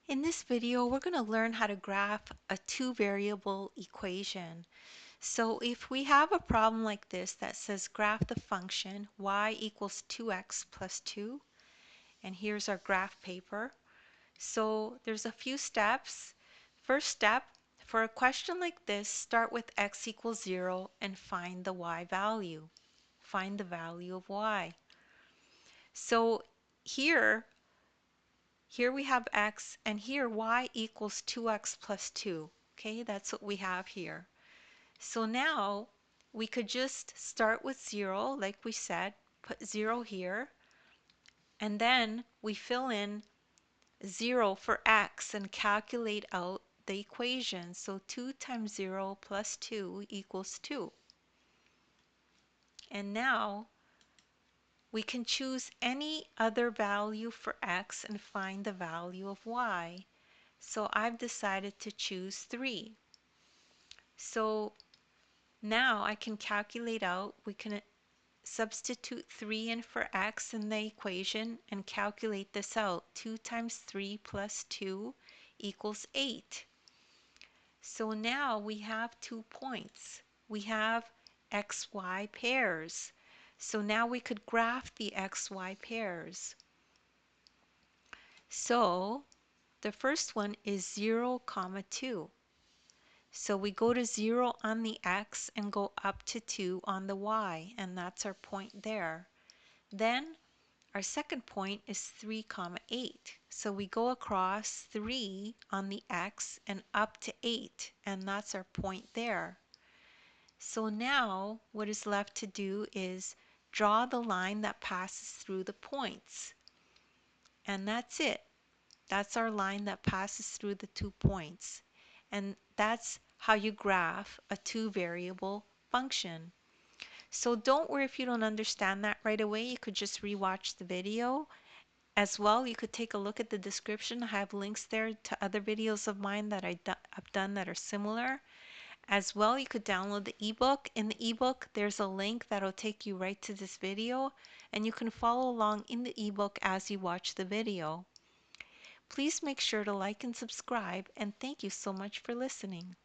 In this video, we're going to learn how to graph a two-variable equation. So if we have a problem like this that says graph the function y equals 2x plus 2, and here's our graph paper. So there's a few steps. First step, for a question like this, start with x equals 0 and find the y value. Find the value of y. So here we have x, and here y equals 2x plus 2. Okay, that's what we have here. So now we could just start with 0, like we said, put 0 here, and then we fill in 0 for x and calculate out the equation. So 2 times 0 plus 2 equals 2. And now we can choose any other value for x and find the value of y. So I've decided to choose 3. So now I can calculate out, we can substitute 3 in for x in the equation and calculate this out. 2 times 3 plus 2 equals 8. So now we have 2 points. We have xy pairs. So now we could graph the xy pairs. So the first one is 0, 2. So we go to 0 on the x and go up to 2 on the y, and that's our point there. Then our second point is 3, 8. So we go across 3 on the x and up to 8, and that's our point there. So now what is left to do is draw the line that passes through the points. And that's it. That's our line that passes through the 2 points. And that's how you graph a two-variable function. So don't worry if you don't understand that right away. You could just rewatch the video. As well, you could take a look at the description. I have links there to other videos of mine that I've done that are similar. As well, you could download the ebook. In the ebook, there's a link that'll take you right to this video, and you can follow along in the ebook as you watch the video. Please make sure to like and subscribe, and thank you so much for listening.